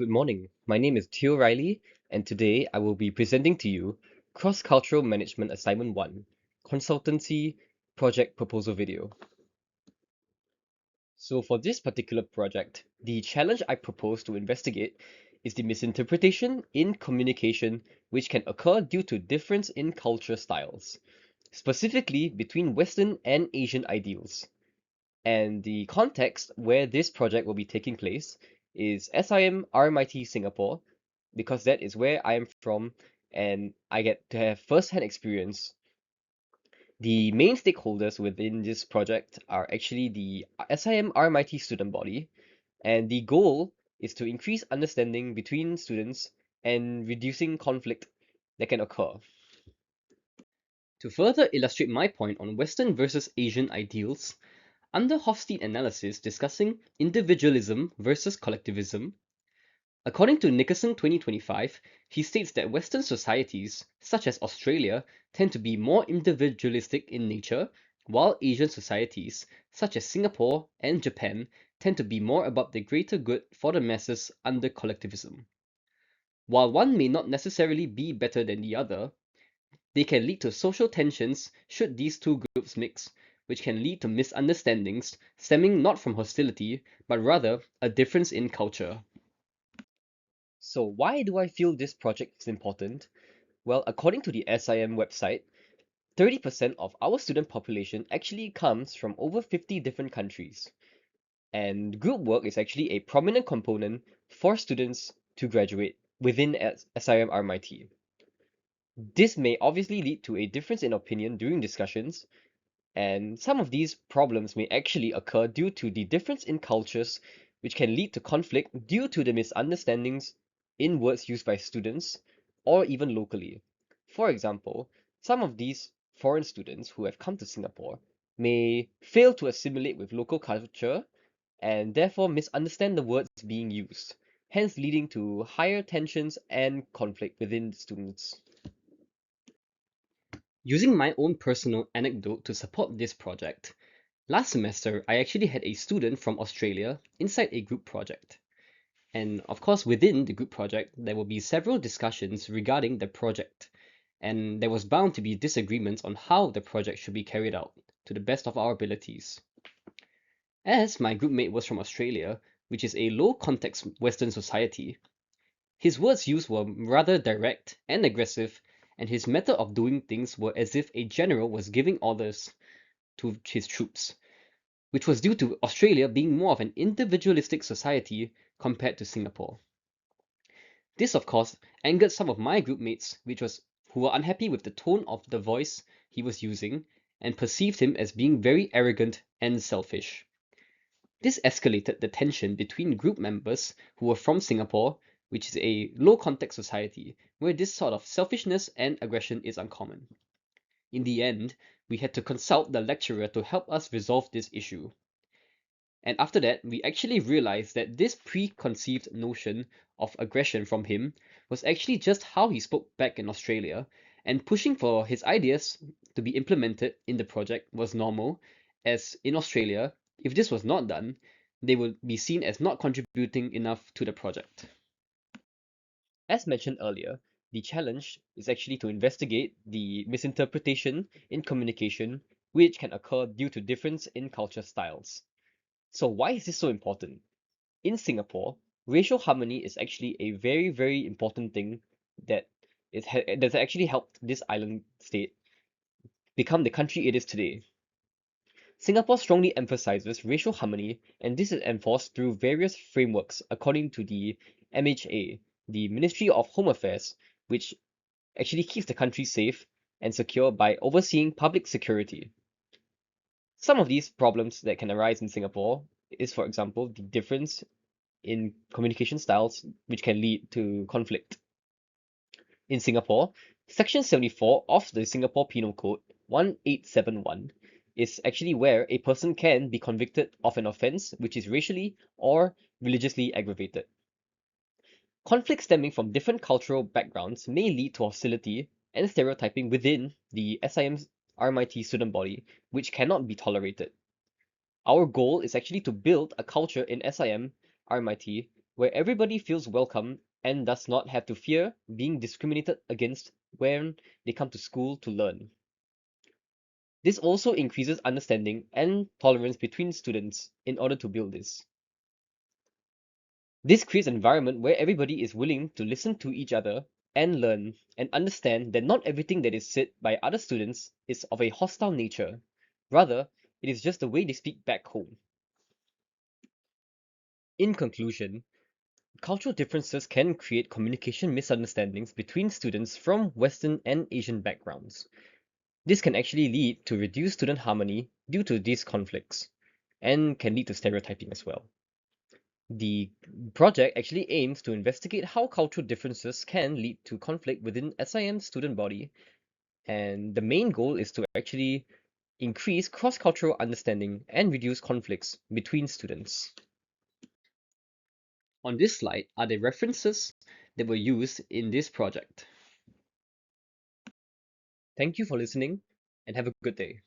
Good morning. My name is Teo Ryley, and today I will be presenting to you Cross-Cultural Management Assignment 1, Consultancy Project Proposal Video. So for this particular project, the challenge I propose to investigate is the misinterpretation in communication which can occur due to difference in culture styles, specifically between Western and Asian ideals. And the context where this project will be taking place is SIM RMIT Singapore, because that is where I am from and I get to have first-hand experience. The main stakeholders within this project are actually the SIM RMIT student body, and the goal is to increase understanding between students and reducing conflict that can occur. To further illustrate my point on Western versus Asian ideals, under Hofstede analysis discussing individualism versus collectivism, according to Nickerson 2025, he states that Western societies, such as Australia, tend to be more individualistic in nature, while Asian societies, such as Singapore and Japan, tend to be more about the greater good for the masses under collectivism. While one may not necessarily be better than the other, they can lead to social tensions should these two groups mix, which can lead to misunderstandings stemming not from hostility, but rather a difference in culture. So why do I feel this project is important? Well, according to the SIM website, 30% of our student population actually comes from over 50 different countries. And group work is actually a prominent component for students to graduate within SIM RMIT. This may obviously lead to a difference in opinion during discussions, and some of these problems may actually occur due to the difference in cultures, which can lead to conflict due to the misunderstandings in words used by students or even locally. For example, some of these foreign students who have come to Singapore may fail to assimilate with local culture and therefore misunderstand the words being used, hence leading to higher tensions and conflict within students. Using my own personal anecdote to support this project, last semester I actually had a student from Australia inside a group project. And of course, within the group project, there will be several discussions regarding the project, and there was bound to be disagreements on how the project should be carried out to the best of our abilities. As my groupmate was from Australia, which is a low context Western society, his words used were rather direct and aggressive, and his method of doing things were as if a general was giving orders to his troops, which was due to Australia being more of an individualistic society compared to Singapore. This, of course, angered some of my group mates, who were unhappy with the tone of the voice he was using and perceived him as being very arrogant and selfish. This escalated the tension between group members who were from Singapore, which is a low context society where this sort of selfishness and aggression is uncommon. In the end, we had to consult the lecturer to help us resolve this issue. And after that, we actually realized that this preconceived notion of aggression from him was actually just how he spoke back in Australia, and pushing for his ideas to be implemented in the project was normal, as in Australia, if this was not done, they would be seen as not contributing enough to the project. As mentioned earlier, the challenge is actually to investigate the misinterpretation in communication which can occur due to difference in culture styles. So why is this so important? In Singapore, racial harmony is actually a very, very important thing that that's actually helped this island state become the country it is today. Singapore strongly emphasizes racial harmony, and this is enforced through various frameworks according to the MHA, the Ministry of Home Affairs, which actually keeps the country safe and secure by overseeing public security. Some of these problems that can arise in Singapore is, for example, the difference in communication styles, which can lead to conflict. In Singapore, Section 74 of the Singapore Penal Code 1871 is actually where a person can be convicted of an offense which is racially or religiously aggravated. Conflict stemming from different cultural backgrounds may lead to hostility and stereotyping within the SIM's RMIT student body, which cannot be tolerated. Our goal is actually to build a culture in SIM RMIT where everybody feels welcome and does not have to fear being discriminated against when they come to school to learn. This also increases understanding and tolerance between students in order to build this. This creates an environment where everybody is willing to listen to each other and learn and understand that not everything that is said by other students is of a hostile nature. Rather, it is just the way they speak back home. In conclusion, cultural differences can create communication misunderstandings between students from Western and Asian backgrounds. This can actually lead to reduced student harmony due to these conflicts, and can lead to stereotyping as well. The project actually aims to investigate how cultural differences can lead to conflict within SIM's student body, and the main goal is to actually increase cross-cultural understanding and reduce conflicts between students. On this slide are the references that were used in this project. Thank you for listening and have a good day.